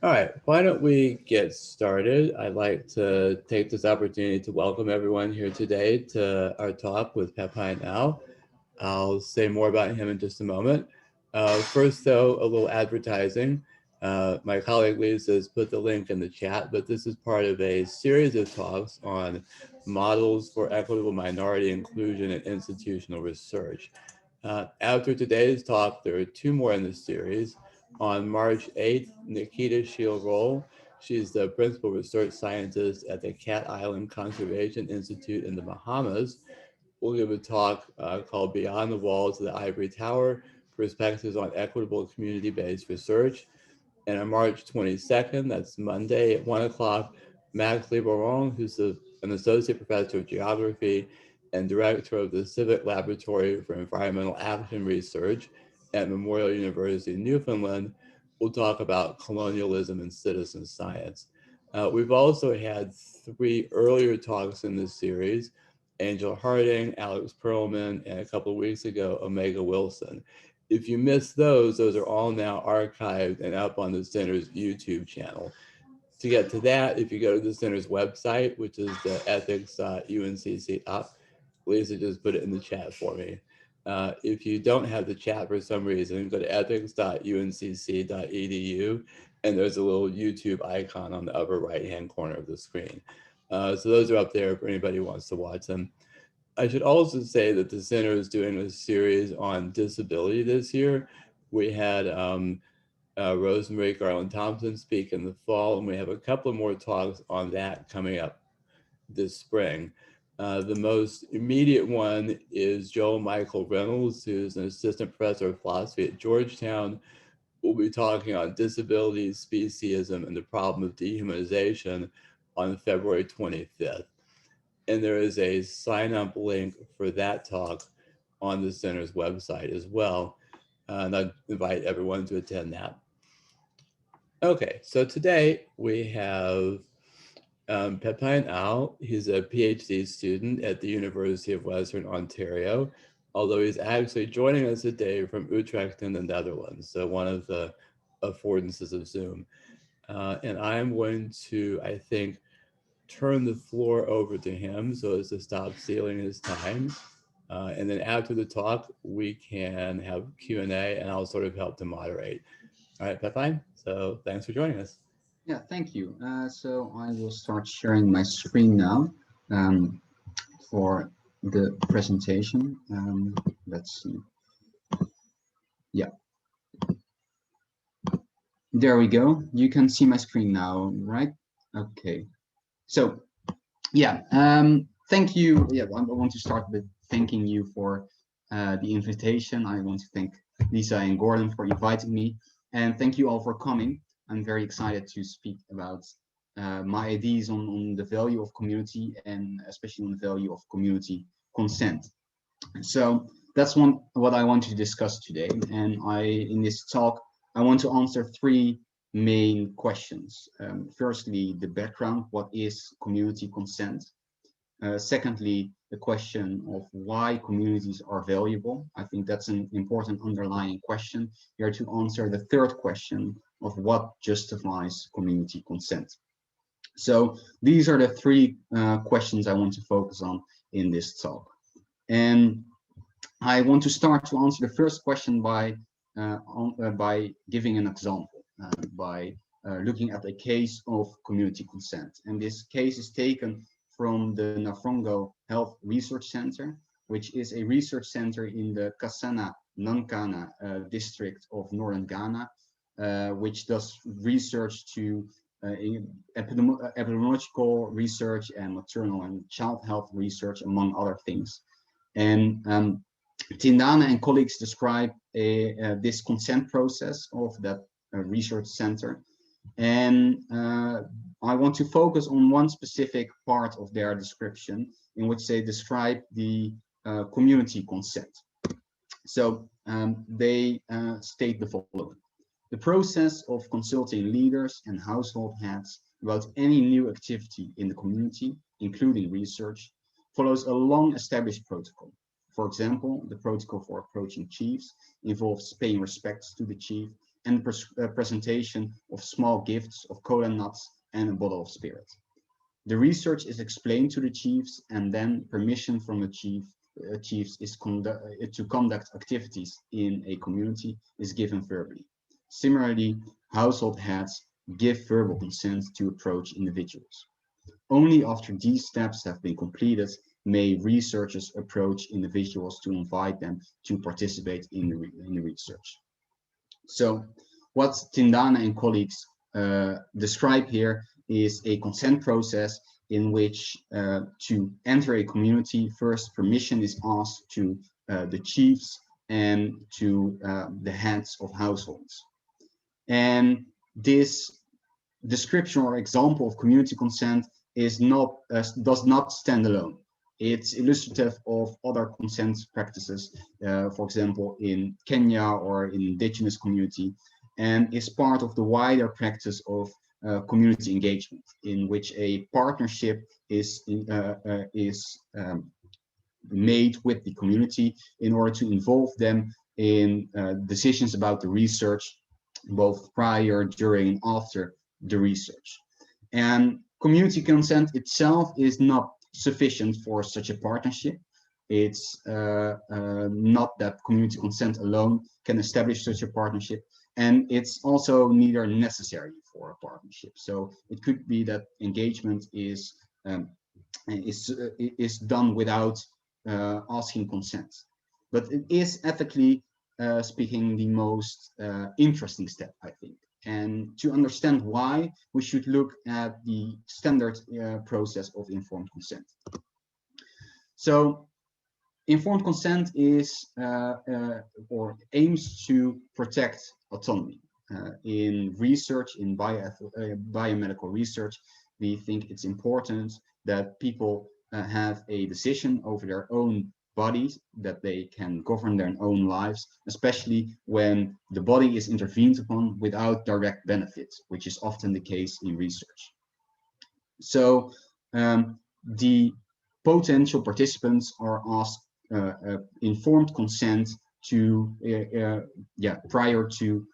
All right, why don't we get started? I'd like to take this opportunity to welcome everyone here today to our talk with Pepijn now. I'll say more about him in just a moment. First, though, a little advertising. My colleague Lisa has put the link in the chat, but this is part of a series of talks on models for equitable minority inclusion in institutional research. After today's talk, there are two more in this series. On March 8th, Nikita Shiel-Rolle, she's the principal research scientist at the Cat Island Conservation Institute in the Bahamas, will give a talk called Beyond the Walls of the Ivory Tower, Perspectives on Equitable Community-Based Research. And on March 22nd, that's Monday at 1 o'clock, Max Liboiron, who's an associate professor of geography and director of the Civic Laboratory for Environmental Action Research at Memorial University in Newfoundland, will talk about colonialism and citizen science. We've also had three earlier talks in this series: Angel Harding, Alex Perlman, and a couple of weeks ago, Omega Wilson. If you missed those are all now archived and up on the center's YouTube channel. To get to that, if you go to the center's website, which is the ethics.uncc up, Lisa just put it in the chat for me. If you don't have the chat for some reason, go to ethics.uncc.edu, and there's a little YouTube icon on the upper right-hand corner of the screen. So those are up there if anybody wants to watch them. I should also say that the center is doing a series on disability this year. We had Rosemary Garland Thompson speak in the fall, and we have a couple of more talks on that coming up this spring. The most immediate one is Joel Michael Reynolds, who's an assistant professor of philosophy at Georgetown. We'll be talking on disability, speciesism, and the problem of dehumanization on February 25th. And there is a sign-up link for that talk on the center's website as well. And I invite everyone to attend that. Okay, so today we have Pepijn Al. He's a PhD student at the University of Western Ontario, although he's actually joining us today from Utrecht in the Netherlands, so one of the affordances of Zoom. And I'm going to, I think, turn the floor over to him so as to stop stealing his time. And then after the talk, we can have Q&A and I'll sort of help to moderate. All right, Pepijn, so thanks for joining us. Yeah, thank you. So I will start sharing my screen now for the presentation. Let's see. Yeah. There we go. You can see my screen now, right? Okay. So, yeah, thank you. Yeah, I want to start with thanking you for the invitation. I want to thank Lisa and Gordon for inviting me, and thank you all for coming. I'm very excited to speak about my ideas on the value of community and especially on the value of community consent. So that's what I want to discuss today. And in this talk, I want to answer three main questions. Firstly, the background, what is community consent? Secondly, the question of why communities are valuable. I think that's an important underlying question here to answer the third question of what justifies community consent. So these are the three questions I want to focus on in this talk. And I want to start to answer the first question by giving an example, by looking at a case of community consent. And this case is taken from the Nafrongo Health Research Center, which is a research center in the Kassana Nankana district of northern Ghana, which does research to epidemiological research and maternal and child health research, among other things. And Tindana and colleagues describe this consent process of that research center. And I want to focus on one specific part of their description in which they describe the community consent. So they state the following. The process of consulting leaders and household heads about any new activity in the community, including research, follows a long-established protocol. For example, the protocol for approaching chiefs involves paying respects to the chief and presentation of small gifts of cola nuts and a bottle of spirit. The research is explained to the chiefs, and then permission from the chiefs is to conduct activities in a community is given verbally. Similarly, household heads give verbal consent to approach individuals. Only after these steps have been completed may researchers approach individuals to invite them to participate in the research. So what Tindana and colleagues describe here is a consent process in which to enter a community, first permission is asked to the chiefs and to the heads of households. And this description or example of community consent is not does not stand alone. It's illustrative of other consent practices, for example, in Kenya or in indigenous community, and is part of the wider practice of community engagement, in which a partnership is made with the community in order to involve them in decisions about the research, both prior, during, and after the research. And community consent itself is not sufficient for such a partnership. It's not that community consent alone can establish such a partnership, and it's also neither necessary for a partnership. So it could be that engagement is done without asking consent, but it is ethically speaking the most interesting step, I think. And to understand why, we should look at the standard process of informed consent. So informed consent is or aims to protect autonomy. In research, in biomedical research, we think it's important that people have a decision over their own bodies, that they can govern their own lives, especially when the body is intervened upon without direct benefit, which is often the case in research. So the potential participants are asked informed consent to prior to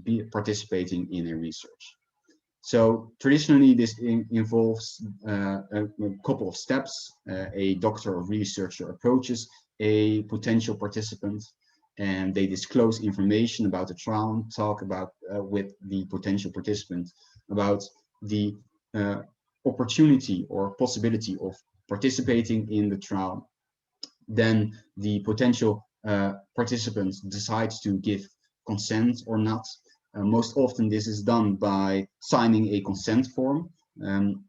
be participating in a research. So traditionally, this involves a couple of steps. A doctor or researcher approaches a potential participant, and they disclose information about the trial, talk about with the potential participant about the opportunity or possibility of participating in the trial. Then the potential participant decides to give consent or not. Most often this is done by signing a consent form,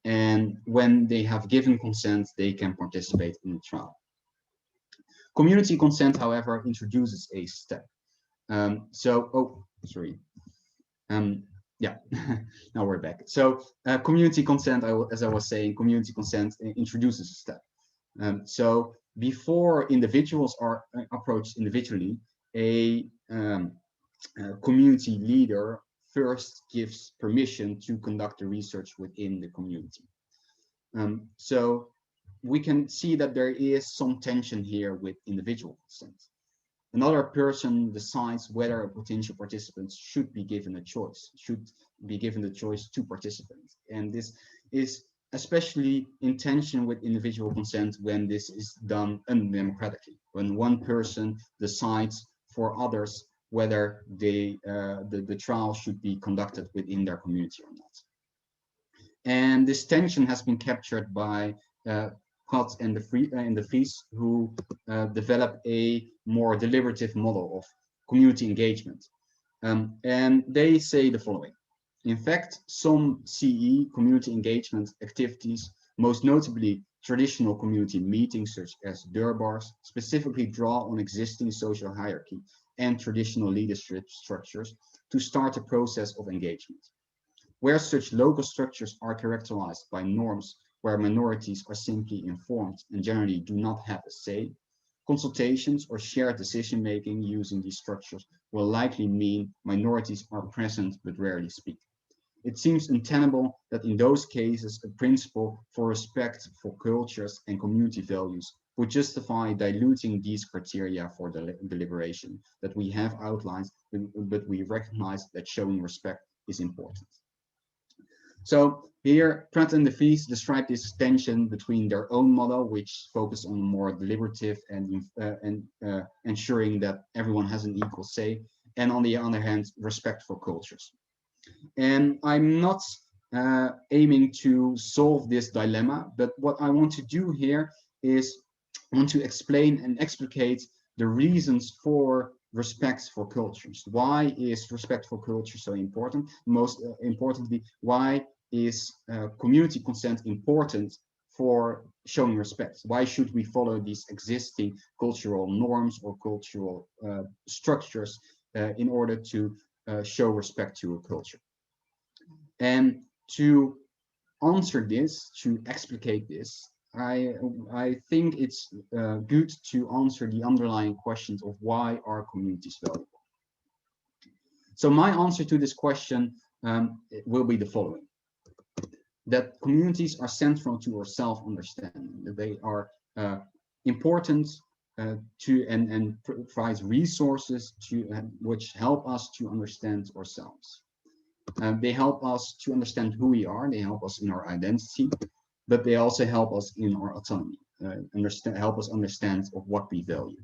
and when they have given consent, they can participate in the trial. Community consent, however, introduces a step. Yeah, now we're back. So community consent, as I was saying, community consent introduces a step. So before individuals are approached individually, a community leader first gives permission to conduct the research within the community. So we can see that there is some tension here with individual consent. Another person decides whether a potential participant should be given a choice, to participate. And this is especially in tension with individual consent when this is done undemocratically, when one person decides for others whether the trial should be conducted within their community or not. And this tension has been captured by Pat and de Vries, who develop a more deliberative model of community engagement. And they say the following. In fact, some CE, community engagement activities, most notably traditional community meetings such as durbars, specifically draw on existing social hierarchy and traditional leadership structures to start a process of engagement. Where such local structures are characterized by norms where minorities are simply informed and generally do not have a say, consultations or shared decision-making using these structures will likely mean minorities are present but rarely speak. It seems untenable that in those cases, a principle for respect for cultures and community values would justify diluting these criteria for deliberation that we have outlined but we recognize that showing respect is important. So here, Pratt and de Vries describe this tension between their own model, which focuses on more deliberative and ensuring that everyone has an equal say, and on the other hand, respect for cultures. And I'm not aiming to solve this dilemma, but what I want to do here is I want to explain and explicate the reasons for respect for cultures. Why is respect for culture so important? Most importantly, why is community consent important for showing respect? Why should we follow these existing cultural norms or cultural structures in order to show respect to a culture? And to answer this, to explicate this, I think it's good to answer the underlying questions of why are communities valuable. So my answer to this question will be the following: that communities are central to our self-understanding, that they are important to and provide resources to which help us to understand ourselves. They help us to understand who we are, they help us in our identity, but they also help us in our autonomy, help us understand of what we value.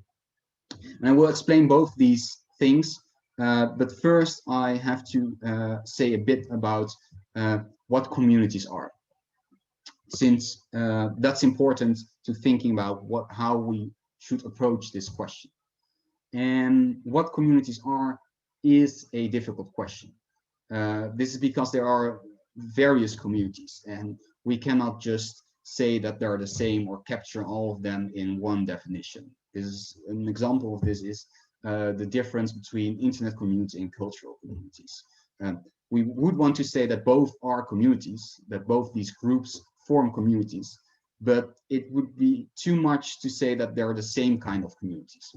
And I will explain both these things, but first I have to say a bit about what communities are, since that's important to thinking about how we should approach this question. And what communities are is a difficult question. This is because there are various communities, and we cannot just say that they're the same or capture all of them in one definition. This is an example of this is the difference between internet community and cultural communities. We would want to say that both are communities, that both these groups form communities, but it would be too much to say that they're the same kind of communities.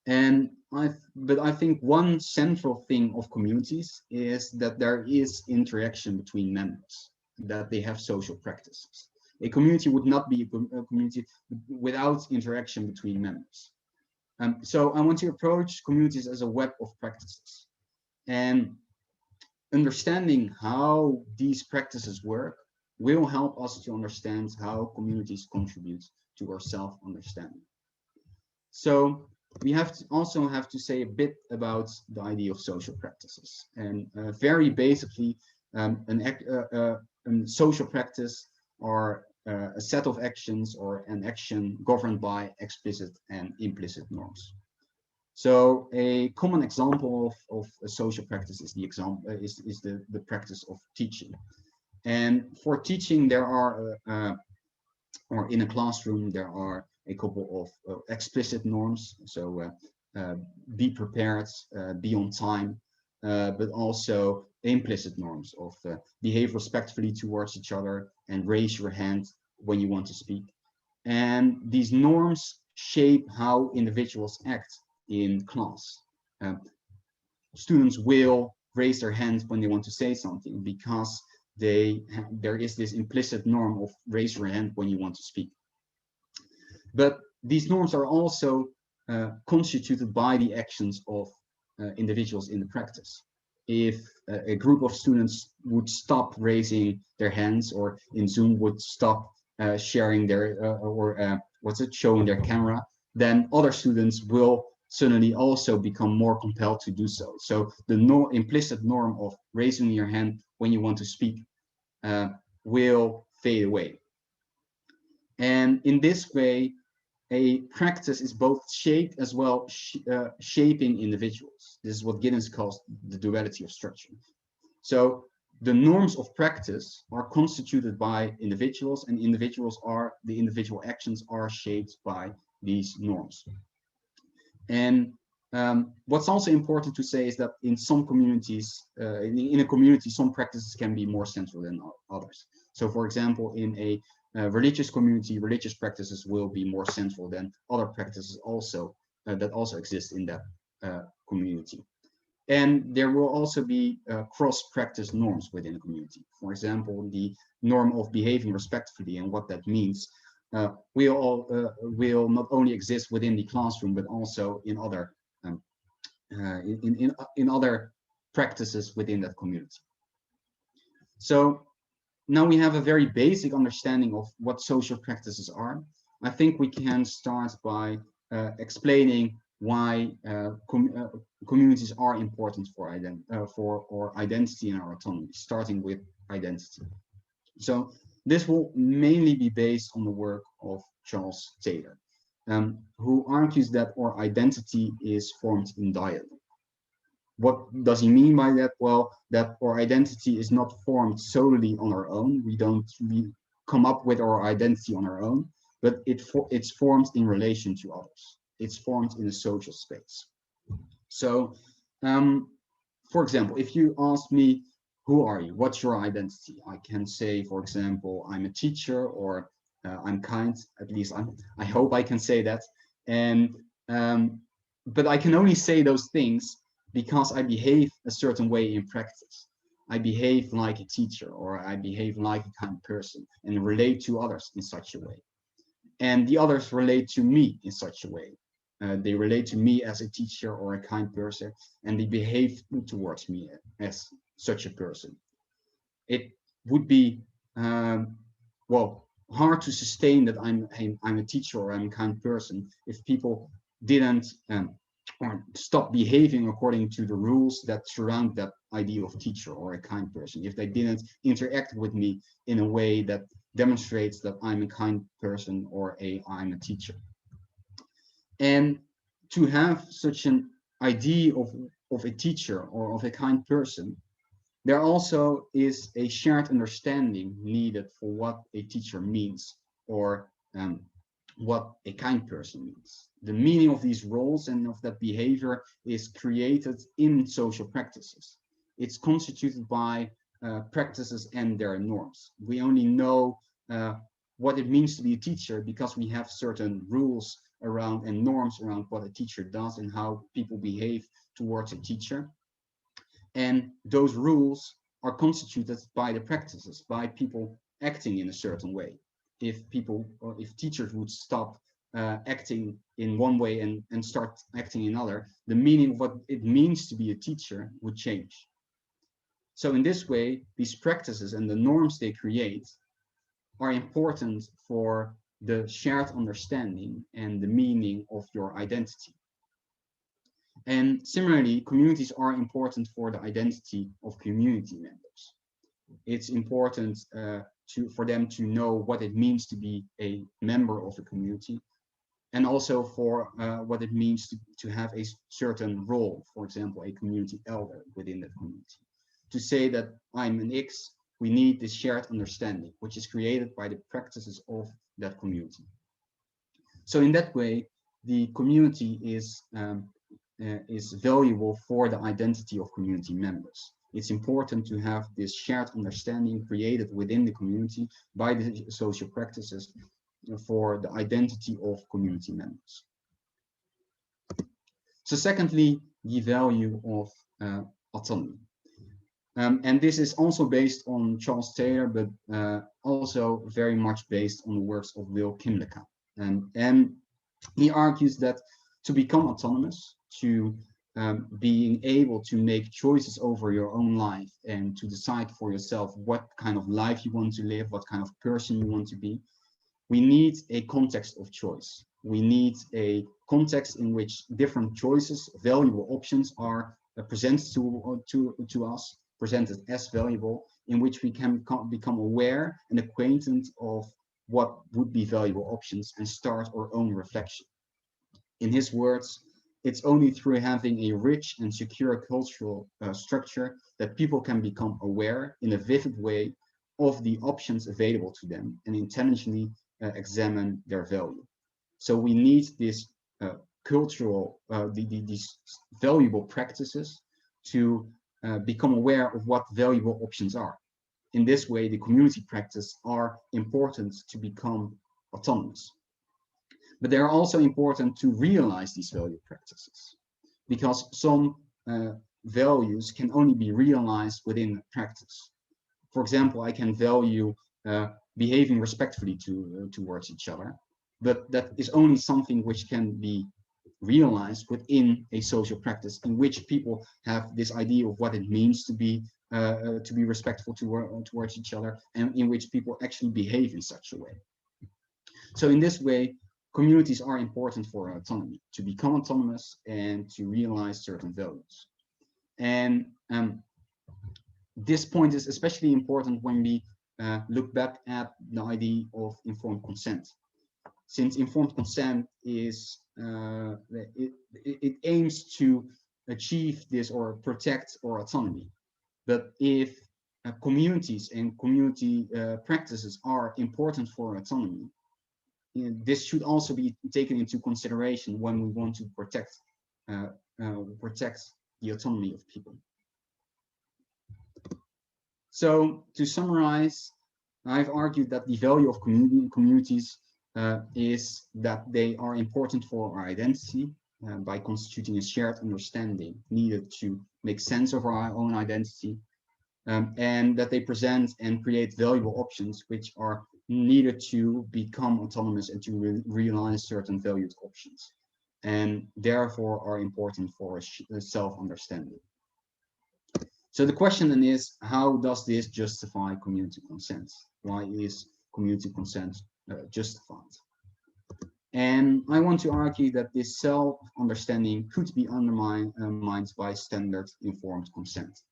But I think one central thing of communities is that there is interaction between members, that they have social practices. A community would not be a community without interaction between members. So I want to approach communities as a web of practices, and understanding how these practices work will help us to understand how communities contribute to our self-understanding. So we also have to say a bit about the idea of social practices. And very basically, a social practice are a set of actions or an action governed by explicit and implicit norms. So a common example of a social practice is the practice of teaching. And for teaching, there are, or in a classroom, there are a couple of explicit norms. So be prepared, be on time, but also implicit norms of behave respectfully towards each other and raise your hand when you want to speak. And these norms shape how individuals act in class. Students will raise their hands when they want to say something because there is this implicit norm of raise your hand when you want to speak. But these norms are also constituted by the actions of individuals in the practice. If a group of students would stop raising their hands, or in Zoom would stop sharing their showing their camera, then other students will suddenly also become more compelled to do so. So the implicit norm of raising your hand when you want to speak will fade away. And in this way, a practice is both shaped as well shaping individuals. This is what Giddens calls the duality of structure. So the norms of practice are constituted by individuals, and the individual actions are shaped by these norms. And what's also important to say is that in some communities, in a community, some practices can be more central than others. So for example, in a religious community, religious practices will be more central than other practices also that also exist in that community. And there will also be cross-practice norms within a community. For example, the norm of behaving respectfully and what that means will not only exist within the classroom, but also in other in other practices within that community. So now we have a very basic understanding of what social practices are. I think we can start by explaining why communities are important for our identity and our autonomy, starting with identity. So this will mainly be based on the work of Charles Taylor, who argues that our identity is formed in dialogue. What does he mean by that? Well, that our identity is not formed solely on our own. We come up with our identity on our own, but it's formed in relation to others. It's formed in a social space. So, for example, if you ask me, who are you? What's your identity? I can say, for example, I'm a teacher, or I'm kind. At least I hope I can say that. And but I can only say those things because I behave a certain way in practice. I behave like a teacher, or I behave like a kind person, and relate to others in such a way. And the others relate to me in such a way. They relate to me as a teacher or a kind person, and they behave towards me as such a person. It would be well, hard to sustain that I'm a teacher or I'm a kind person if people didn't or stop behaving according to the rules that surround that idea of teacher or a kind person, if they didn't interact with me in a way that demonstrates that I'm a kind person or I'm a teacher. And to have such an idea of a teacher or of a kind person, there also is a shared understanding needed for what a teacher means, or what a kind person means. The meaning of these roles and of that behavior is created in social practices. It's constituted by practices and their norms. We only know what it means to be a teacher because we have certain rules around and norms around what a teacher does and how people behave towards a teacher. And those rules are constituted by the practices, by people acting in a certain way. If teachers would stop acting in one way and start acting in another, the meaning of what it means to be a teacher would change. So in this way, these practices and the norms they create are important for the shared understanding and the meaning of your identity. And similarly, communities are important for the identity of community members. It's important for them to know what it means to be a member of a community, and also for what it means to have a certain role, for example, a community elder within that community. To say that I'm an X, we need this shared understanding, which is created by the practices of that community. So in that way, the community is valuable for the identity of community members. It's important to have this shared understanding created within the community by the social practices for the identity of community members. So secondly, the value of autonomy. And this is also based on Charles Taylor, but also very much based on the works of Will Kimlicka. And he argues that to become autonomous, to being able to make choices over your own life and to decide for yourself what kind of life you want to live, what kind of person you want to be, we need a context of choice. We need a context in which different choices, valuable options are presented to us, presented as valuable, in which we can become aware and acquainted of what would be valuable options and start our own reflection. In his words, it's only through having a rich and secure cultural structure that people can become aware in a vivid way of the options available to them and intelligently examine their value. So we need this cultural, these valuable practices to become aware of what valuable options are. In this way, the community practices are important to become autonomous. But they are also important to realize these value practices, because some values can only be realized within practice. For example, I can value behaving respectfully towards each other, but that is only something which can be realized within a social practice in which people have this idea of what it means to be respectful towards each other, and in which people actually behave in such a way. So in this way, communities are important for autonomy, to become autonomous and to realize certain values. And this point is especially important when we look back at the idea of informed consent. Since informed consent is, it aims to achieve this or protect our autonomy. But if communities and community practices are important for autonomy, this should also be taken into consideration when we want to protect the autonomy of people. So to summarize, I've argued that the value of communities is that they are important for our identity by constituting a shared understanding needed to make sense of our own identity, and that they present and create valuable options which are needed to become autonomous and to realize certain valued options, and therefore are important for self-understanding. So the question then is, how does this justify community consent? Why is community consent justified? And I want to argue that this self-understanding could be undermined by standard informed consent.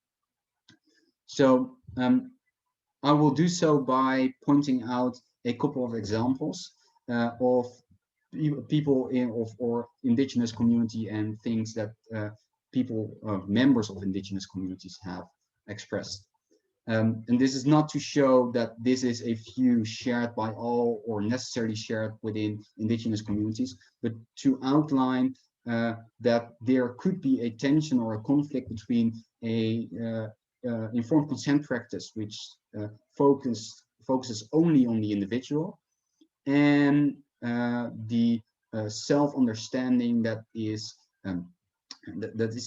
So I will do so by pointing out a couple of examples of people or indigenous community and things that members of indigenous communities have expressed. And this is not to show that this is a view shared by all or necessarily shared within indigenous communities, but to outline that there could be a tension or a conflict between a informed consent practice which focuses only on the individual, and the self-understanding that is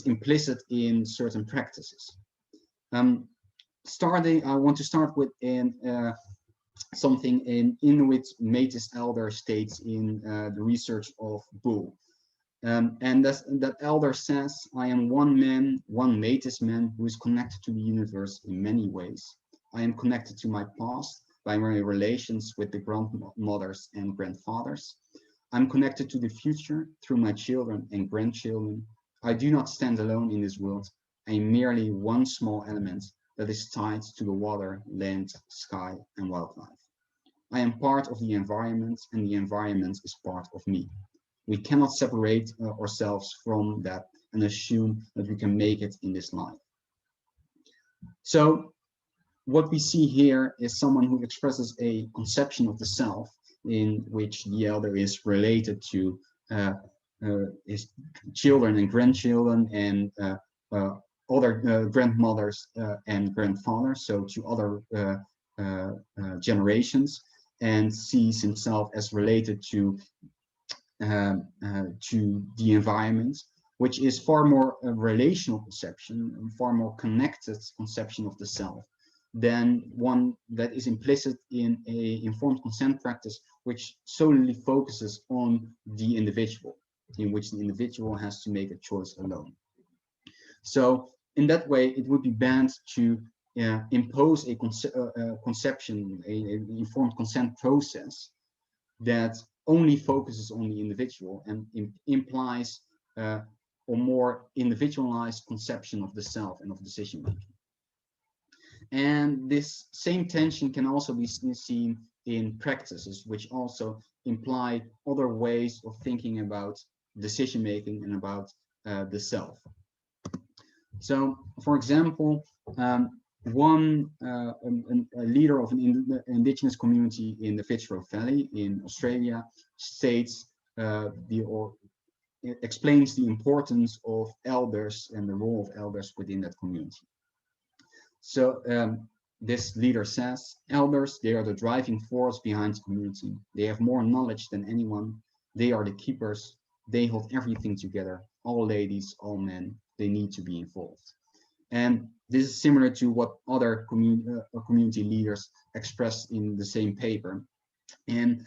implicit in certain practices. I want to start with something in Inuit Métis elder states in the research of Bull. And that elder says, I am one man, one Métis man who is connected to the universe in many ways. I am connected to my past by my relations with the grandmothers and grandfathers. I'm connected to the future through my children and grandchildren. I do not stand alone in this world. I am merely one small element that is tied to the water, land, sky, and wildlife. I am part of the environment, and the environment is part of me. We cannot separate ourselves from that and assume that we can make it in this life. So what we see here is someone who expresses a conception of the self in which the elder is related to his children and grandchildren and other grandmothers and grandfathers, so to other generations, and sees himself as related to the environment, which is far more a relational conception, a far more connected conception of the self than one that is implicit in a informed consent practice, which solely focuses on the individual, in which the individual has to make a choice alone. So in that way, it would be banned to impose a conception, an informed consent process that only focuses on the individual and implies a more individualized conception of the self and of decision making. And this same tension can also be seen in practices, which also imply other ways of thinking about decision making and about the self. So, for example, a leader of an indigenous community in the Fitzroy Valley in Australia states explains the importance of elders and the role of elders within that community. So this leader says, elders, they are the driving force behind the community. They have more knowledge than anyone. They are the keepers. They hold everything together. All ladies, all men, they need to be involved. And this is similar to what other community leaders expressed in the same paper. And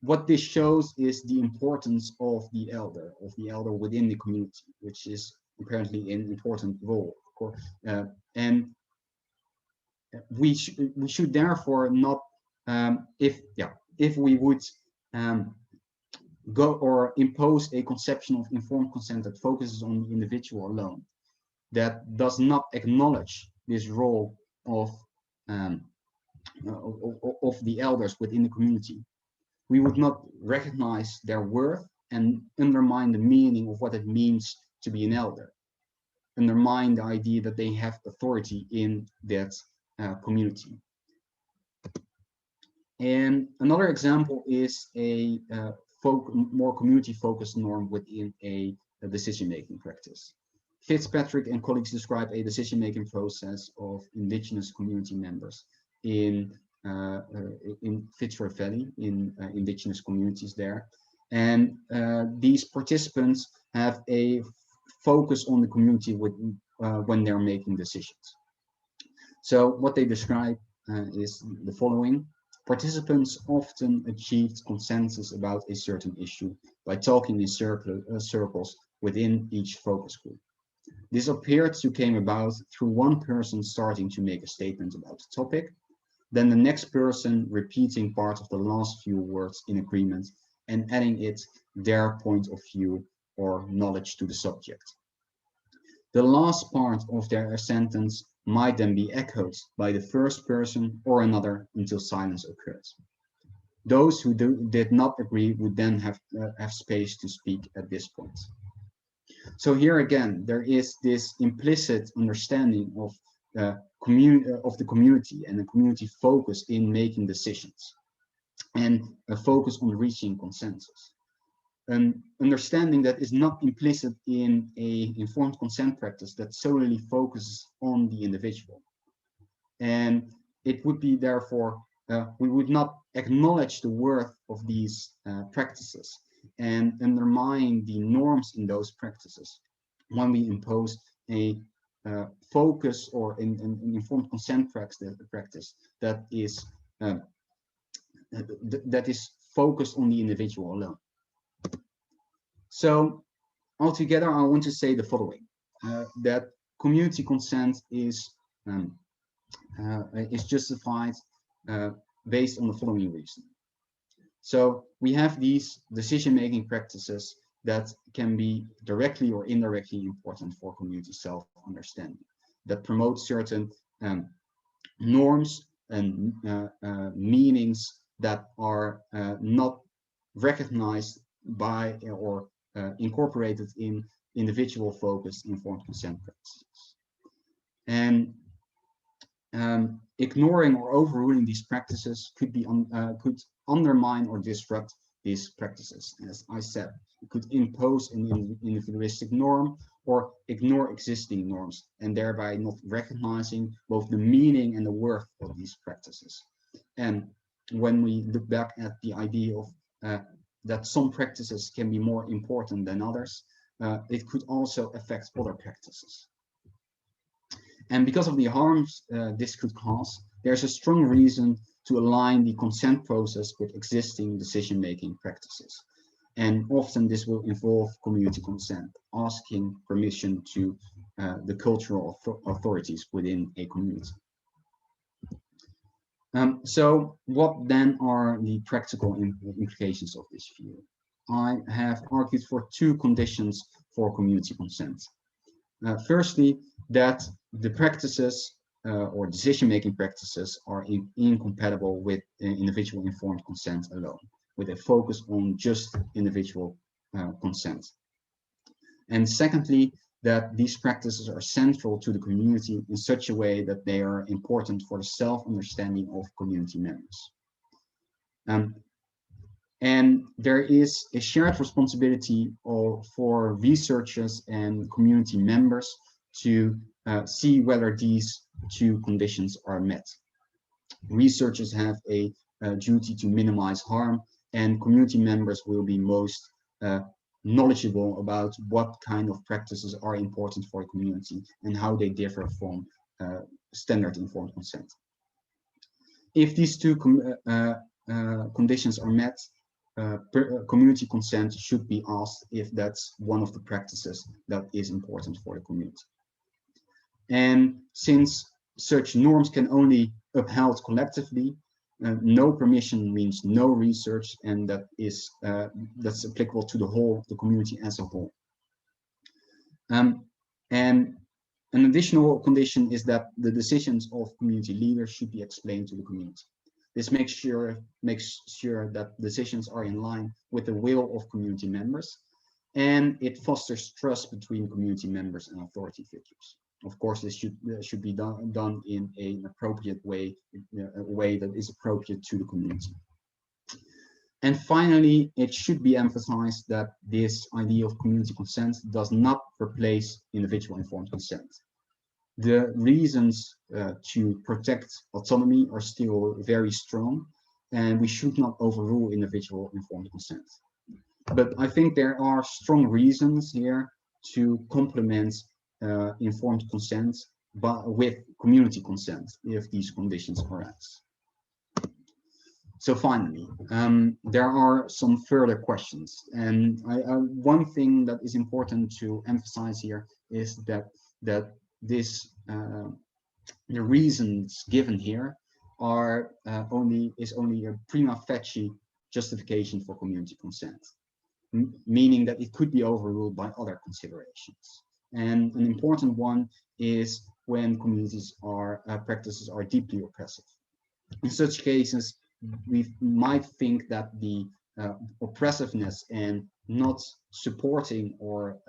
What this shows is the importance of the elder within the community, which is apparently an important role, of course. And we should therefore not, if we would go or impose a conception of informed consent that focuses on the individual alone, that does not acknowledge this role of the elders within the community, we would not recognize their worth and undermine the meaning of what it means to be an elder, undermine the idea that they have authority in that community. And another example is a more community-focused norm within a decision-making practice. Fitzpatrick and colleagues describe a decision-making process of indigenous community members in Fitzroy Valley, in indigenous communities there. And these participants have a focus on the community when they're making decisions. So what they describe is the following. Participants often achieved consensus about a certain issue by talking in circles within each focus group. This appeared to came about through one person starting to make a statement about the topic, then the next person repeating part of the last few words in agreement and adding their point of view or knowledge to the subject. The last part of their sentence might then be echoed by the first person or another until silence occurs. Those who did not agree would then have space to speak at this point. So here again, there is this implicit understanding of the community and a community focus in making decisions and a focus on reaching consensus. An understanding that is not implicit in a informed consent practice that solely focuses on the individual. And it would be therefore, we would not acknowledge the worth of these practices and undermine the norms in those practices when we impose a focus or an informed consent practice that is focused on the individual alone. So altogether, I want to say the following, that community consent is justified based on the following reason. So we have these decision-making practices that can be directly or indirectly important for community self-understanding, that promote certain norms and meanings that are not recognized by or incorporated in individual focused informed consent practices. And ignoring or overruling these practices could undermine or disrupt these practices. As I said, it could impose an individualistic norm or ignore existing norms and thereby not recognizing both the meaning and the worth of these practices. And when we look back at the idea of that some practices can be more important than others, it could also affect other practices. And because of the harms this could cause, there's a strong reason to align the consent process with existing decision-making practices. And often this will involve community consent, asking permission to the cultural authorities within a community. So what then are the practical implications of this view? I have argued for two conditions for community consent. Firstly, that the practices or decision-making practices are incompatible with individual informed consent alone, with a focus on just individual consent. And secondly, that these practices are central to the community in such a way that they are important for the self-understanding of community members. And there is a shared responsibility for researchers and community members to see whether these two conditions are met. Researchers have a duty to minimize harm, and community members will be most knowledgeable about what kind of practices are important for a community and how they differ from standard informed consent. If these two conditions are met, community consent should be asked if that's one of the practices that is important for the community. And since such norms can only upheld collectively, no permission means no research, and that's applicable to the community as a whole. And an additional condition is that the decisions of community leaders should be explained to the community. This makes sure that decisions are in line with the will of community members, and it fosters trust between community members and authority figures. Of course, this should be done in an appropriate way, a way that is appropriate to the community. And finally, it should be emphasized that this idea of community consent does not replace individual informed consent. The reasons to protect autonomy are still very strong, and we should not overrule individual informed consent. But I think there are strong reasons here to complement informed consent with community consent if these conditions are met. So finally, there are some further questions, and one thing that is important to emphasize here is that this the reasons given here are only a prima facie justification for community consent, meaning that it could be overruled by other considerations. And an important one is when communities practices are deeply oppressive. In such cases, we might think that the oppressiveness and not supporting or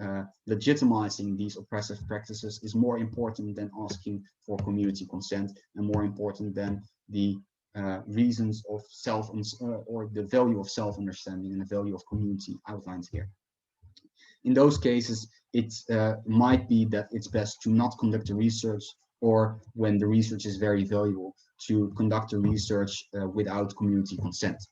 legitimizing these oppressive practices is more important than asking for community consent, and more important than the reasons of or the value of self-understanding and the value of community outlined here. In those cases, it might be that it's best to not conduct the research, or when the research is very valuable, to conduct the research without community consent.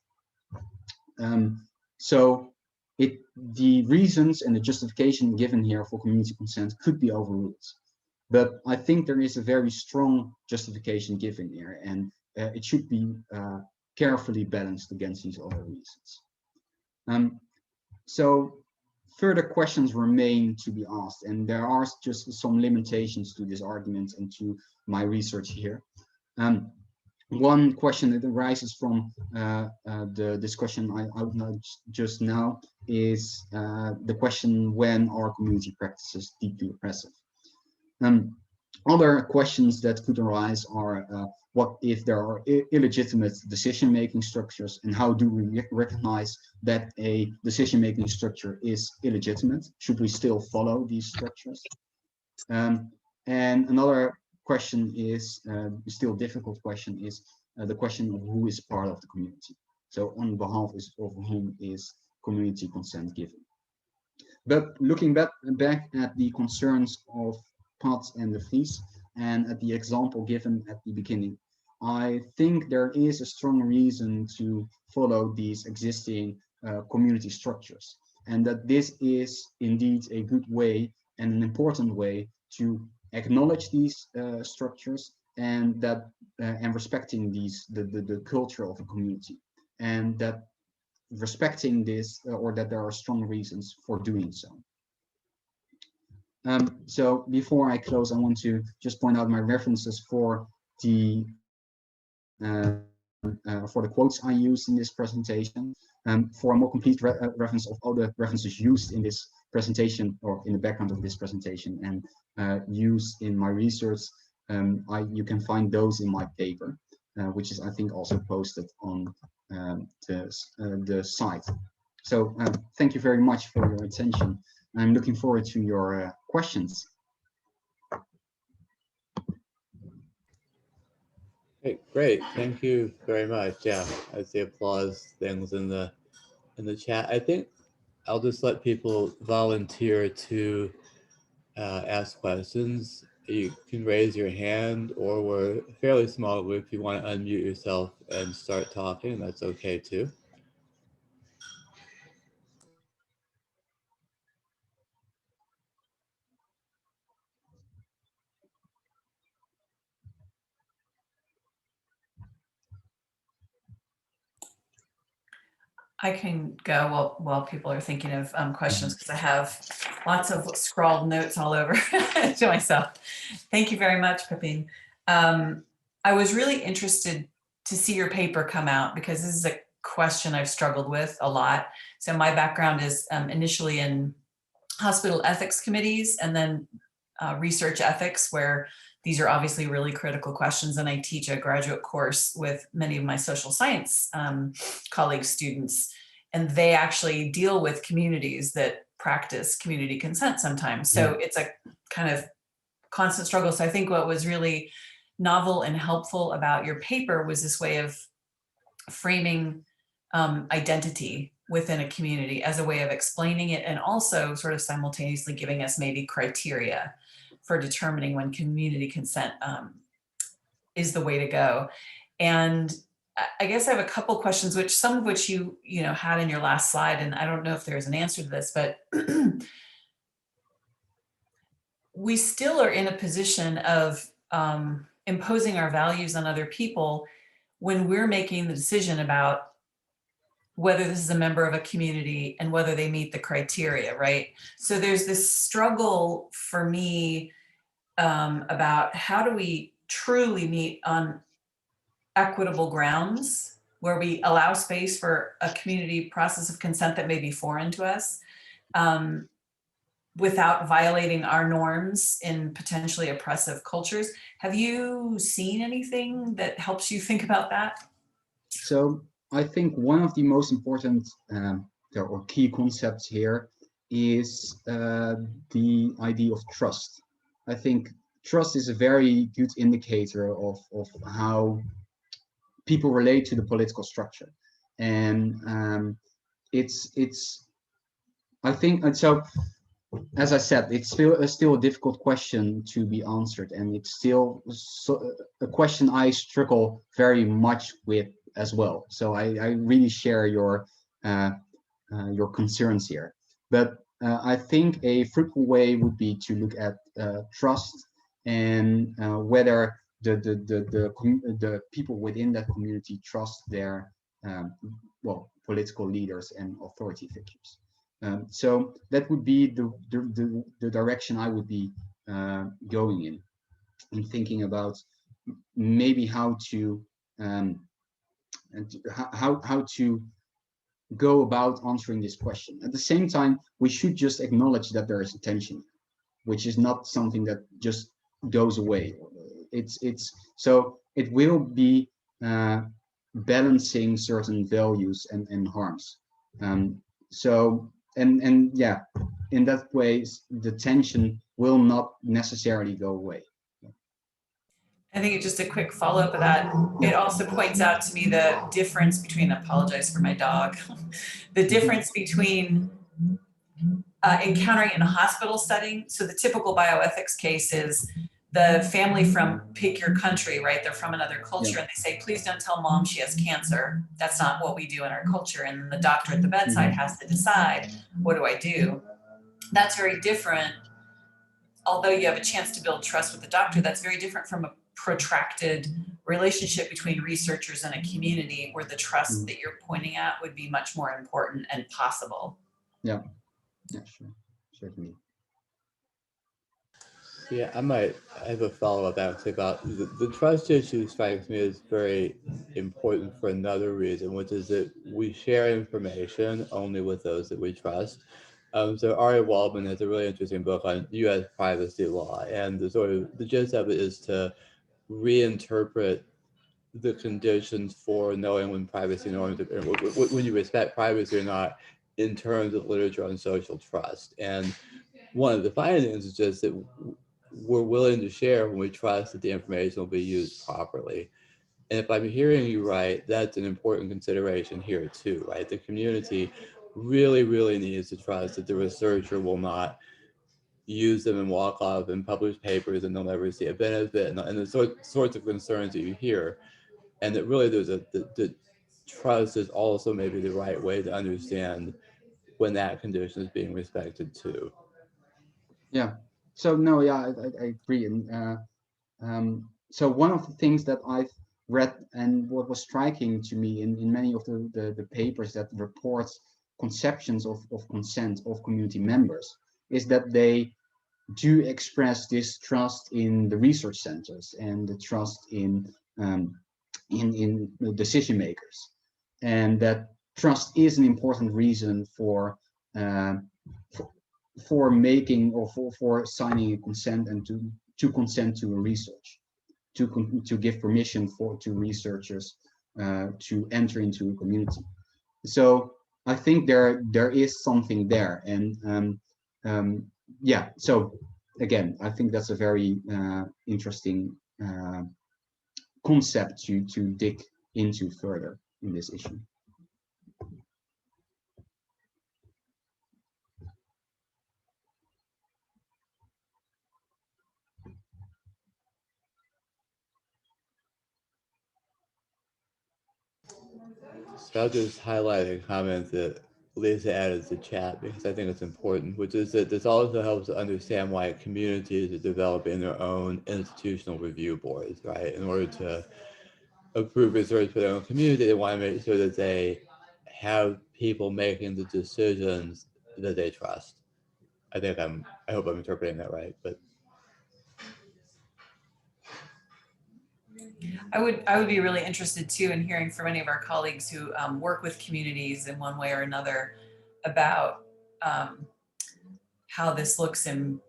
So the reasons and the justification given here for community consent could be overruled. But I think there is a very strong justification given here, and it should be carefully balanced against these other reasons. So further questions remain to be asked, and there are just some limitations to this argument and to my research here. One question that arises from the discussion I outlined just now is the question, when are community practices deeply oppressive? Other questions that could arise are what if there are illegitimate decision-making structures, and how do we recognize that a decision-making structure is illegitimate? Should we still follow these structures? And another question is, still difficult question, is the question of who is part of the community. So on behalf of whom is community consent given? But looking back at the concerns of Pat and de Vries, and at the example given at the beginning, I think there is a strong reason to follow these existing community structures, and that this is indeed a good way and an important way to acknowledge these structures, and that and respecting the culture of a community, and that respecting this, or that there are strong reasons for doing so. So before I close, I want to just point out my references for the quotes I used in this presentation. For a more complete reference of all the references used in this presentation, or in the background of this presentation, and used in my research, you can find those in my paper, which is, I think, also posted on the site. So thank you very much for your attention. I'm looking forward to your questions. Okay, great. Thank you very much. Yeah, I see applause things in the chat. I think I'll just let people volunteer to ask questions. You can raise your hand, or we're a fairly small group. If you want to unmute yourself and start talking, that's okay too. I can go while people are thinking of questions, because I have lots of scrawled notes all over to myself. Thank you very much, Pepijn. I was really interested to see your paper come out, because this is a question I've struggled with a lot. So my background is initially in hospital ethics committees, and then research ethics, where these are obviously really critical questions. And I teach a graduate course with many of my social science colleagues, students, and they actually deal with communities that practice community consent sometimes. So it's a kind of constant struggle. So I think what was really novel and helpful about your paper was this way of framing identity within a community as a way of explaining it, and also sort of simultaneously giving us maybe criteria for determining when community consent is the way to go. And I guess I have a couple questions, which some of which you had in your last slide, and I don't know if there's an answer to this, but we still are in a position of imposing our values on other people when we're making the decision about whether this is a member of a community and whether they meet the criteria, right? So there's this struggle for me about how do we truly meet on equitable grounds where we allow space for a community process of consent that may be foreign to us, without violating our norms in potentially oppressive cultures. Have you seen anything that helps you think about that? So I think one of the most important or key concepts here is the idea of trust. I think trust is a very good indicator of how people relate to the political structure, and I think, and so as I said, it's still a difficult question to be answered, and it's still a question I struggle very much with as well. So I really share your concerns here. But I think a fruitful way would be to look at trust, and whether the people within that community trust their political leaders and authority figures. So that would be the direction I would be going in thinking about maybe how to how to go about answering this question. At the same time, we should just acknowledge that there is a tension, which is not something that just goes away. So it will be balancing certain values and harms. So yeah, in that way, the tension will not necessarily go away. I think just a quick follow-up of that, it also points out to me the difference between, apologize for my dog, the difference between encountering in a hospital setting. So the typical bioethics case is the family from pick your country, right? They're from another culture, and they say, please don't tell mom she has cancer. That's not what we do in our culture. And the doctor at the bedside has to decide, what do I do? That's very different. Although you have a chance to build trust with the doctor, that's very different from a protracted relationship between researchers and a community, where the trust that you're pointing at would be much more important and possible. Yeah, sure, certainly. Yeah, I have a follow-up actually about the trust issue. Strikes me as very important for another reason, which is that we share information only with those that we trust. So Ari Waldman has a really interesting book on U.S. privacy law, and the gist of it is to reinterpret the conditions for knowing when privacy norms, when you respect privacy or not, in terms of literature on social trust. And one of the findings is just that we're willing to share when we trust that the information will be used properly. And if I'm hearing you right, that's an important consideration here too, right? The community really, really needs to trust that the researcher will not use them and walk off and publish papers and they'll never see a benefit, and the sorts of concerns that you hear. And that really there's the trust is also maybe the right way to understand when that condition is being respected too. Yeah. So no, yeah, I agree. And so one of the things that read and what was striking to me in many of the papers that report conceptions of consent of community members is that they do express this trust in the research centers and the trust in decision makers, and that trust is an important reason for making or for signing a consent and to consent to a research, to give permission to researchers to enter into a community. So I think there is something there, and yeah. So again, I think that's a very interesting concept to dig into further in this issue. So I'll just highlight a comment that Lisa added to chat because I think it's important, which is that this also helps to understand why communities are developing their own institutional review boards, right? In order to approve research for their own community, they want to make sure that they have people making the decisions that they trust. I hope I'm interpreting that right, but I would be really interested too in hearing from any of our colleagues who work with communities in one way or another about how this looks in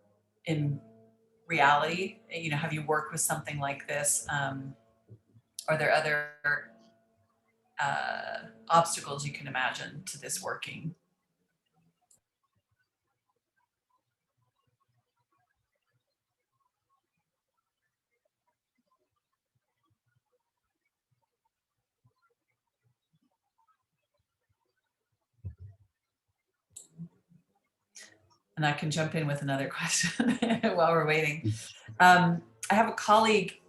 reality. You know, have you worked with something like this? Are there other obstacles you can imagine to this working? And I can jump in with another question while we're waiting. I have a colleague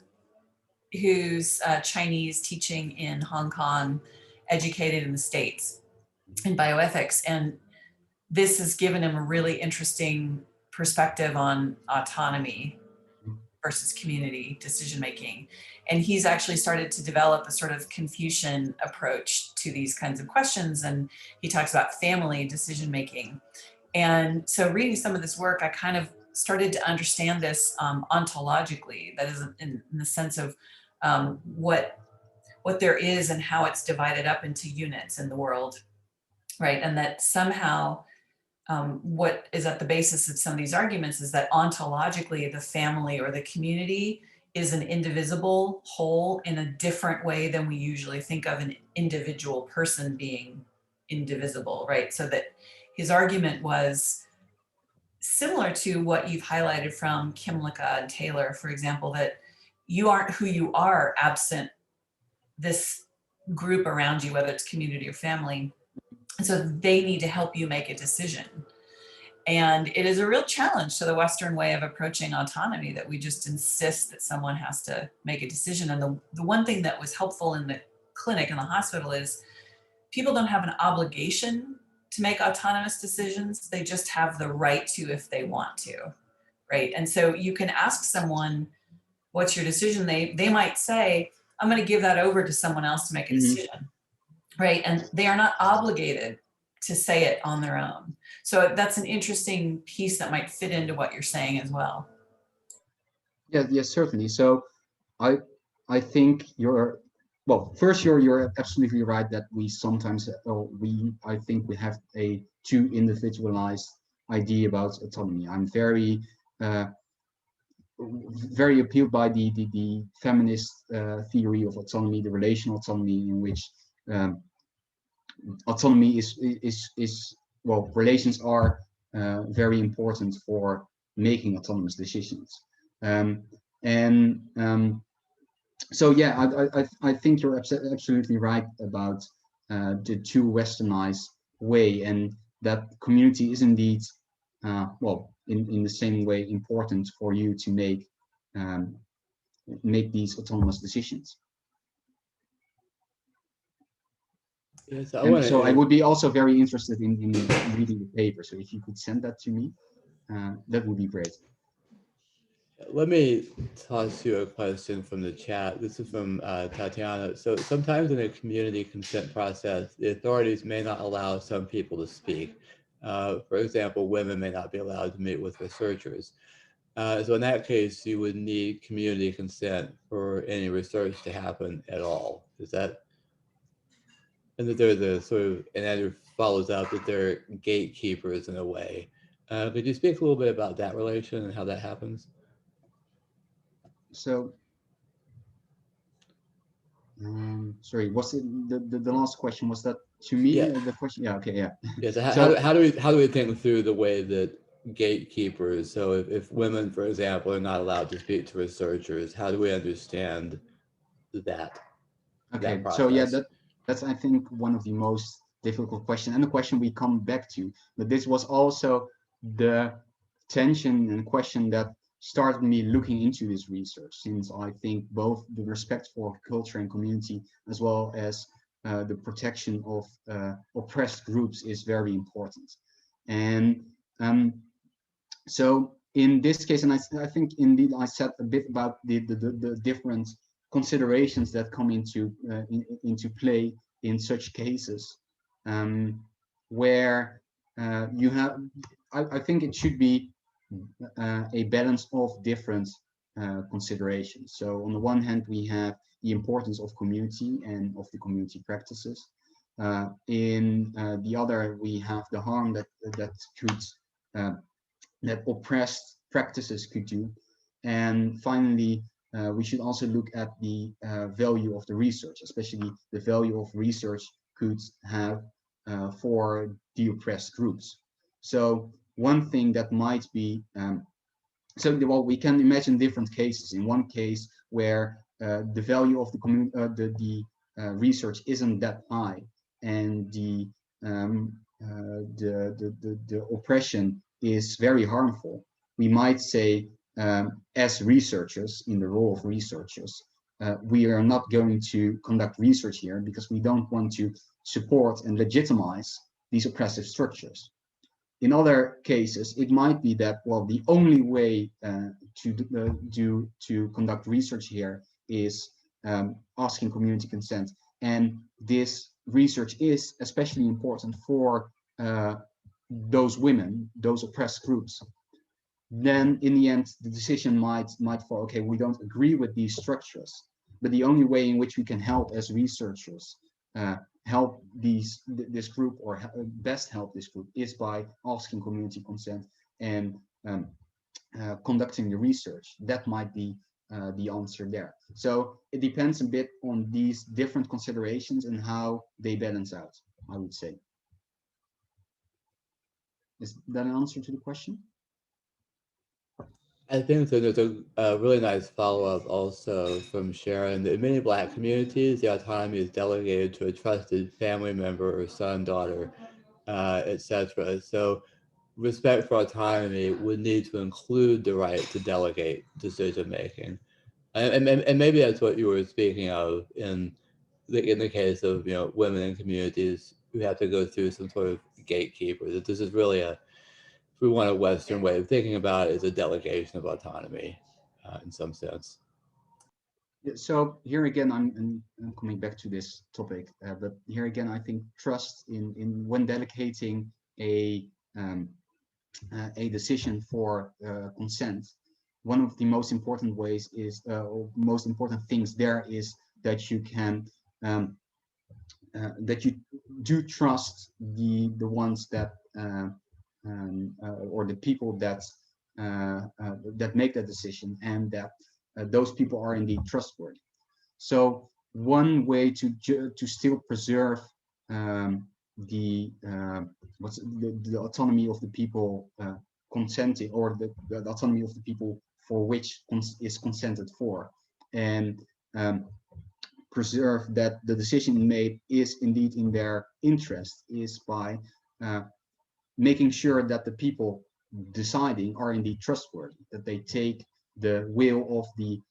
who's Chinese, teaching in Hong Kong, educated in the States in bioethics. And this has given him a really interesting perspective on autonomy versus community decision-making. And he's actually started to develop a sort of Confucian approach to these kinds of questions. And he talks about family decision-making. And so reading some of this work, I kind of started to understand this ontologically, that is in the sense of what there is and how it's divided up into units in the world, right? And that somehow what is at the basis of some of these arguments is that ontologically the family or the community is an indivisible whole in a different way than we usually think of an individual person being indivisible, right? So that his argument was similar to what you've highlighted from Kimlicka and Taylor, for example, that you aren't who you are absent this group around you, whether it's community or family. And so they need to help you make a decision. And it is a real challenge to the Western way of approaching autonomy, that we just insist that someone has to make a decision. And the one thing that was helpful in the clinic and the hospital is people don't have an obligation to make autonomous decisions. They just have the right to if they want to, right? And so you can ask someone, what's your decision? They might say, I'm going to give that over to someone else to make a decision, right? And they are not obligated to say it on their own. So that's an interesting piece that might fit into what you're saying as well. Yeah, yes, certainly. So I think first you're absolutely right that we sometimes I think we have a too individualized idea about autonomy. I'm very appealed by the feminist theory of autonomy, the relational autonomy, in which autonomy is relations are very important for making autonomous decisions. So yeah, I think you're absolutely right about the too westernized way, and that community is indeed in the same way important for you to make these autonomous decisions. yes, So I would be also very interested in reading the paper. So if you could send that to me, that would be great. Let me toss you a question from the chat. This is from Tatiana. So sometimes in a community consent process, the authorities may not allow some people to speak. For example, women may not be allowed to meet with researchers. So in that case, you would need community consent for any research to happen at all. Is that, and that there's a sort of, and Andrew follows up that they're gatekeepers in a way. Could you speak a little bit about that relation and how that happens? So, sorry, was it the last question? Was that to me? Yeah. The question? Yeah. Okay. Yeah. Yeah. So, So how do we think through the way that gatekeepers? So if women, for example, are not allowed to speak to researchers, how do we understand that okay. So yeah, process? that's I think one of the most difficult question and the question we come back to. But this was also the tension and question that started me looking into this research, since I think both the respect for culture and community as well as the protection of oppressed groups is very important. And so in this case, and I think indeed I said a bit about the different considerations that come into play in such cases, where you have, I think it should be a balance of different considerations. So on the one hand, we have the importance of community and of the community practices. In the other, we have the harm that could that oppressed practices could do. And finally, we should also look at the value of the research, especially the value of research could have for the oppressed groups. So one thing that might be, well, we can imagine different cases. In one case where the value of the research isn't that high, and the oppression is very harmful, we might say, as researchers, in the role of researchers, we are not going to conduct research here because we don't want to support and legitimize these oppressive structures. In other cases, it might be that, well, the only way to conduct research here is asking community consent, and this research is especially important for those women, those oppressed groups. Then in the end, the decision might fall, okay, we don't agree with these structures, but the only way in which we can help as researchers help this group, or best help this group, is by asking community consent and conducting the research. That might be the answer there. So it depends a bit on these different considerations and how they balance out, I would say. Is that an answer to the question? I think that there's a really nice follow-up also from Sharon. In many Black communities, the autonomy is delegated to a trusted family member or son, daughter, etc. So respect for autonomy would need to include the right to delegate decision-making. And maybe that's what you were speaking of in the case of, you know, women in communities who have to go through some sort of gatekeeper, that this is really a, if we want a Western way of thinking about it, is a delegation of autonomy in some sense. So here again, I'm coming back to this topic, but here again, I think trust in when delegating a decision for consent, one of the most important ways is, or most important things there, is that you can that you do trust the ones that or the people that make that decision, and that those people are indeed trustworthy. So one way to still preserve the autonomy of the people consenting, or the autonomy of the people for which is consented for, and preserve that the decision made is indeed in their interest, is by making sure that the people deciding are indeed trustworthy, that they take the will of the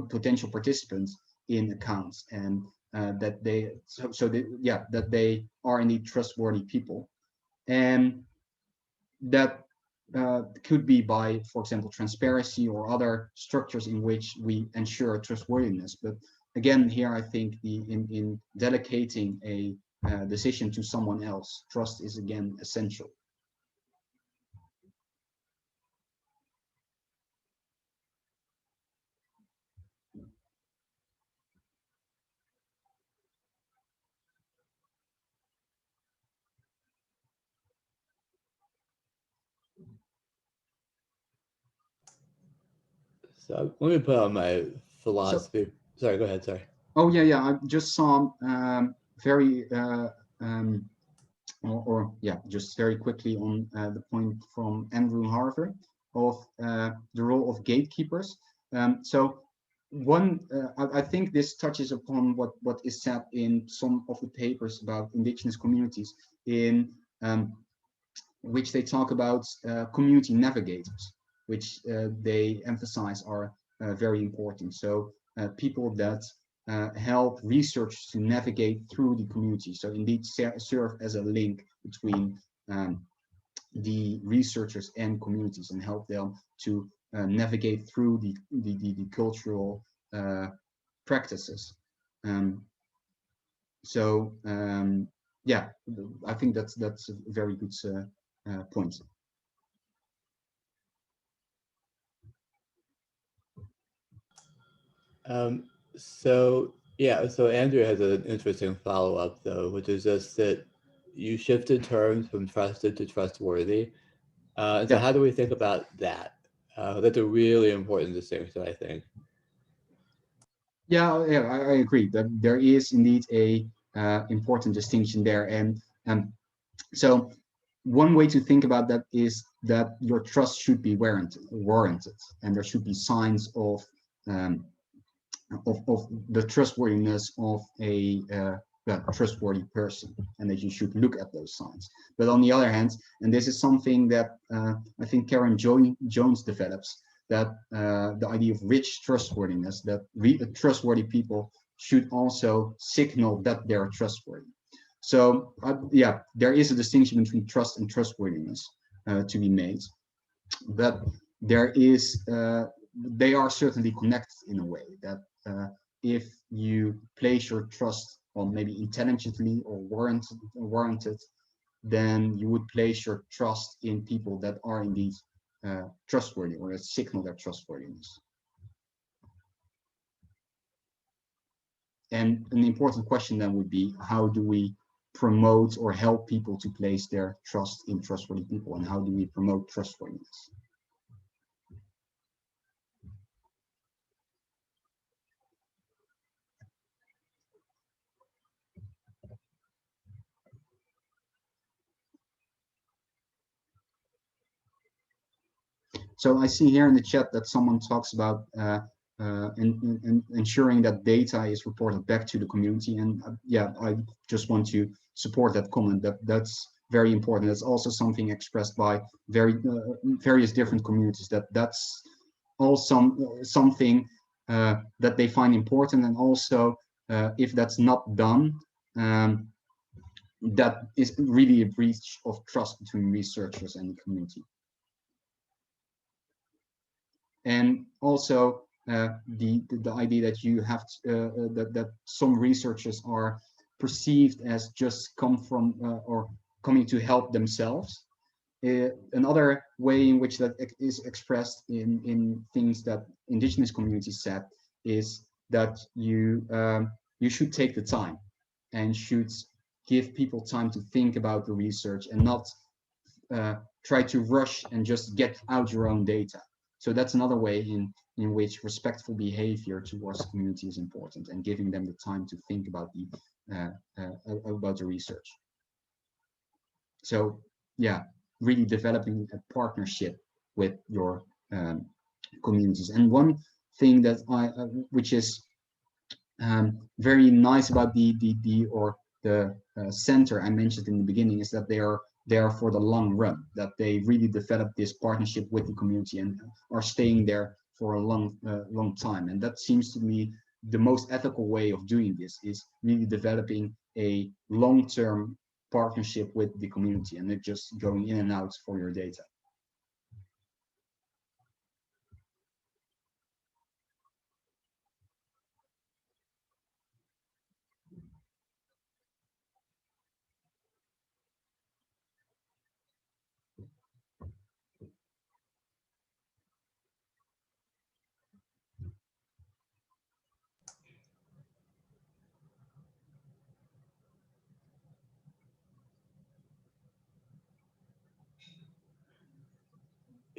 potential participants in account, and that they that they are indeed trustworthy people, and that could be by, for example, transparency or other structures in which we ensure trustworthiness. But again, here I think in delegating a decision to someone else, trust is again essential. So let me put on my philosophy. Sorry, go ahead. Sorry. Oh yeah. I just saw very just very quickly on the point from Andrew Harvey of the role of gatekeepers. So one, I think this touches upon what is said in some of the papers about indigenous communities, in which they talk about community navigators, which they emphasize are very important. So people that help researchers to navigate through the community. So indeed serve as a link between the researchers and communities and help them to navigate through the cultural practices. Yeah, I think that's a very good point. So yeah, so Andrew has an interesting follow-up though, which is just that you shifted terms from trusted to trustworthy. And so how do we think about that? That's a really important distinction, I think. Yeah, I agree that there is indeed a important distinction there, and so one way to think about that is that your trust should be warranted, and there should be signs of the trustworthiness of a trustworthy person, and that you should look at those signs. But on the other hand, and this is something that I think Karen Jones develops, that the idea of rich trustworthiness, that trustworthy people should also signal that they're trustworthy. So yeah, there is a distinction between trust and trustworthiness to be made, but there is they are certainly connected in a way that if you place your trust on maybe intelligently or warranted, then you would place your trust in people that are indeed trustworthy, or that signal their trustworthiness. And an important question then would be, how do we promote or help people to place their trust in trustworthy people, and how do we promote trustworthiness? So I see here in the chat that someone talks about ensuring that data is reported back to the community, and yeah, I just want to support that comment. That's very important. That's also something expressed by various different communities. That's also something that they find important, and also if that's not done, that is really a breach of trust between researchers and the community. And also the idea that you have to, that some researchers are perceived as just come from or coming to help themselves. Another way in which that is expressed in things that indigenous communities said is that you should take the time and should give people time to think about the research, and not try to rush and just get out your own data. So that's another way in which respectful behavior towards the community is important, and giving them the time to think about the research. So yeah, really developing a partnership with your communities. And one thing that which is very nice about the center I mentioned in the beginning, is that they are there for the long run, that they really develop this partnership with the community and are staying there for a long time. And that seems to me the most ethical way of doing this, is really developing a long-term partnership with the community, and not just going in and out for your data.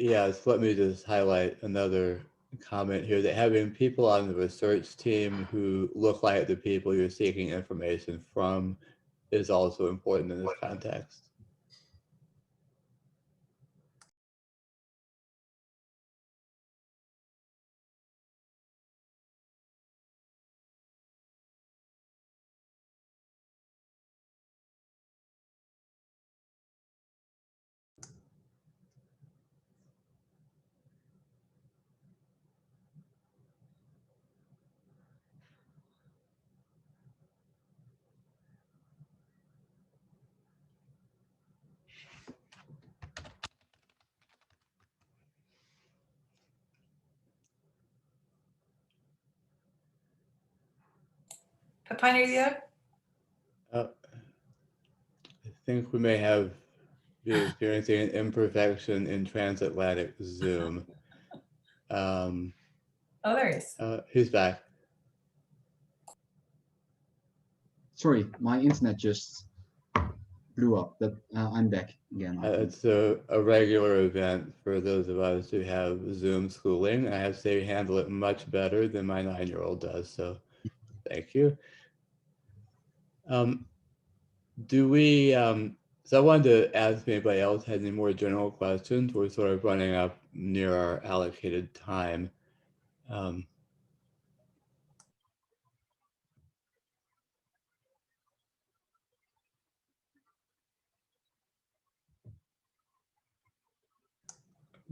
Yes, let me just highlight another comment here, that having people on the research team who look like the people you're seeking information from is also important in this context. Pepijn, are you there? I think we may have been experiencing an imperfection in transatlantic Zoom. Oh, there he is. Who's back? Sorry, my internet just blew up, but I'm back again. I think. It's a regular event for those of us who have Zoom schooling. I have to say, you handle it much better than my 9-year-old does, so thank you. Do we, so I wanted to ask if anybody else had any more general questions. We're sort of running up near our allocated time.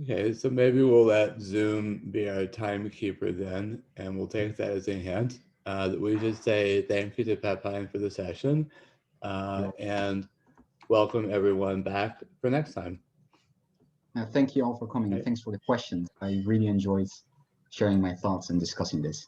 Okay, so maybe we'll let Zoom be our timekeeper then, and we'll take that as a hint. We just say thank you to Pepijn for the session, and welcome everyone back for next time. Thank you all for coming, and thanks for the questions. I really enjoyed sharing my thoughts and discussing this.